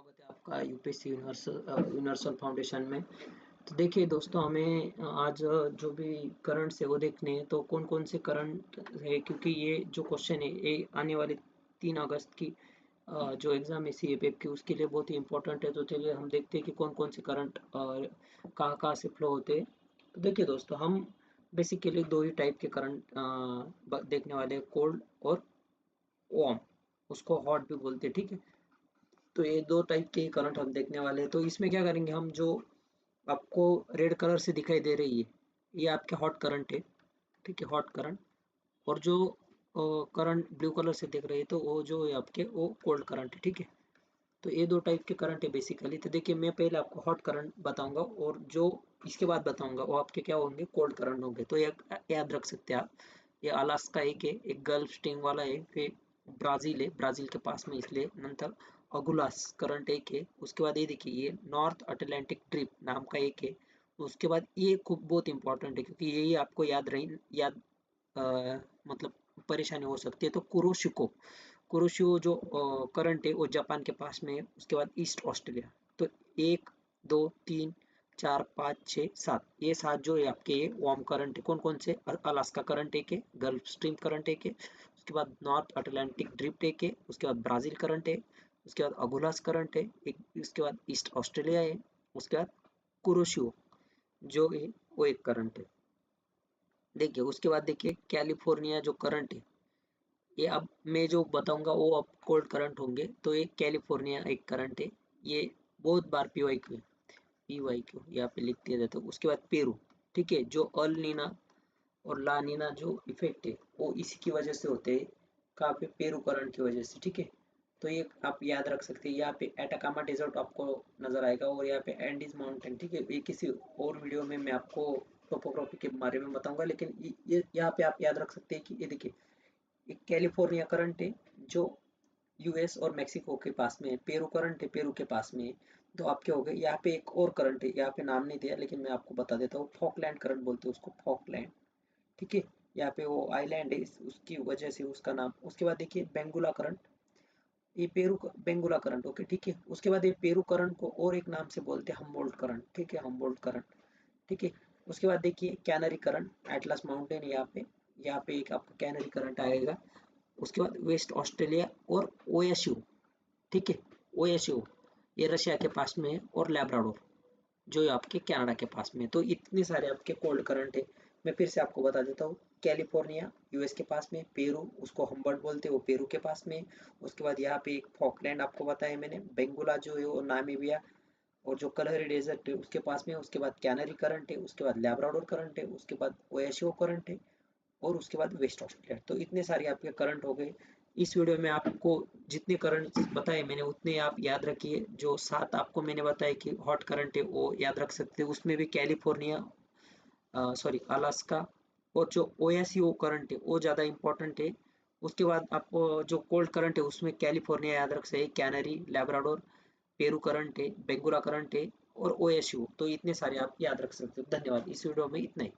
स्वागत है आपका यूपीएससी यूनिवर्सल फाउंडेशन में। तो देखिए दोस्तों, हमें आज जो भी करंट्स है वो देखने हैं। तो कौन कौन से करंट है, क्योंकि ये जो क्वेश्चन है ये आने वाले 3 अगस्त की जो एग्ज़ाम है सीएपीएफ की, उसके लिए बहुत ही इंपॉर्टेंट है। तो चलिए हम देखते हैं कि कौन कौन से करंट कहाँ कहाँ से फ्लो होते हैं। तो देखिए दोस्तों, हम बेसिकली दो ही टाइप के करंट देखने वाले हैं, कोल्ड और वार्म। उसको हॉट भी बोलते हैं, ठीक है। तो ये दो टाइप के करंट हम देखने वाले हैं। तो इसमें क्या करेंगे हम, जो आपको रेड कलर से दिखाई दे रही है ये आपके हॉट करंट है, ठीक है, हॉट करंट। और जो करंट ब्लू कलर से दिख रही है तो वो जो है आपके वो कोल्ड करंट है, ठीक है। तो ये दो टाइप के करंट है बेसिकली। तो देखिए, मैं पहले आपको हॉट करंट बताऊंगा और जो इसके बाद बताऊंगा वो आपके क्या होंगे, कोल्ड करंट होंगे। तो ये याद रख सकते हैं आप। ये अलास्का एक है, एक गल्फ स्ट्रीम वाला है, फिर ब्राज़ील है, ब्राज़ील के पास में, इसलिए नंतर अगुलास करंट एक है। उसके बाद ये देखिए, ये नॉर्थ अटलांटिक ड्रिप नाम का एक है। उसके बाद ये खूब बहुत इंपॉर्टेंट है, क्योंकि यही आपको याद अ, मतलब परेशानी हो सकती है। तो कुरोशिको जो करंट है वो जापान के पास में है। उसके बाद ईस्ट ऑस्ट्रेलिया। तो 1, 2, 3, 4, 5, 6, 7, ये 7 जो है आपके ये वार्म करंट है। कौन कौन से? अलास्का करंट एक है, गल्फ स्ट्रीम करंट एक है, उसके बाद नॉर्थ अटलांटिक ड्रिफ्ट एक है, उसके बाद ब्राज़ील करंट है, उसके बाद अगुलास करंट है एक, उसके बाद ईस्ट ऑस्ट्रेलिया है, उसके बाद कुरोशिको जो है वो एक करंट है। देखिए उसके बाद देखिए कैलिफोर्निया जो करंट है, ये अब मैं जो बताऊंगा वो अब कोल्ड करंट होंगे। तो ये कैलिफोर्निया एक करंट है, ये बहुत बार पी वाई क्यू यहाँ पे लिख दिया जाता है। उसके बाद पेरू, ठीक है, जो अल नीना और ला नीना जो इफेक्ट है वो इसी की वजह से होते हैं, कहाँ पे, पेरू करंट की वजह से, ठीक है। तो ये आप याद रख सकते हैं। यहाँ पे एटाकामा डेजर्ट आपको नजर आएगा और यहाँ पे एंडीज माउंटेन, ठीक है। ये किसी और वीडियो में मैं आपको टोपोग्राफी के बारे में बताऊंगा, लेकिन ये यहाँ पे आप याद रख सकते हैं कि ये देखिए, एक कैलिफोर्निया करंट है जो यूएस और मेक्सिको के पास में है, पेरू करंट है पेरू के पास में है। तो आपके हो गए। यहाँ पे एक और करंट है, यहाँ पे नाम नहीं दिया लेकिन मैं आपको बता देता हूँ, फॉकलैंड करंट बोलते हैं उसको, फॉकलैंड, ठीक है। यहाँ पे वो आइलैंड है, उसकी वजह से उसका नाम। उसके बाद देखिए बेंगुला करंट, ये बेंगुला करंट, ओके, ठीक है। उसके बाद ये पेरू करंट को और एक नाम से बोलते हैं हम्बोल्ट करंट, ठीक है, हम्बोल्ट करंट, ठीक है। उसके बाद देखिए कैनरी करंट, एटलस माउंटेन यहाँ पे एक आपका कैनरी करंट आएगा। उसके बाद वेस्ट ऑस्ट्रेलिया और ओएसयू, ठीक है, ओएसयू ये रशिया के पास में है, और लैब्राडोर जो आपके कनाडा के पास में है। तो इतने सारे आपके कोल्ड करंट है। मैं फिर से आपको बता देता हूँ, कैलिफोर्निया यूएस के पास में, पेरू उसको हम्बर्ट बोलते हैं, वो पेरू के पास में। उसके बाद यहाँ पे एक फॉकलैंड आपको बताया मैंने, बेंगुला जो है वो नामीबिया और जो कलहरी डेजर्ट है उसके पास में है। उसके बाद कैनरी करंट है, उसके बाद लैब्राडोर करंट है, उसके बाद ओएसयू करंट है, और उसके बाद वेस्ट ऑस्ट्रेलिया। तो इतने सारे आपके करंट हो गए। इस वीडियो में आपको जितने करंट बताए मैंने उतने आप याद रखिए। जो 7 आपको मैंने बताया कि हॉट करंट है वो याद रख सकते हैं। उसमें भी कैलिफोर्निया, सॉरी, अलास्का, और जो ओएसयू करंट है वो ज़्यादा इंपॉर्टेंट है। उसके बाद आपको जो कोल्ड करंट है उसमें कैलिफोर्निया याद रख सकते, कैनरी, लैब्राडोर, पेरू करंट है, बेंगुला करंट है, और ओएसयू। तो इतने सारे आप याद रख सकते हो। धन्यवाद। इस वीडियो में इतना ही।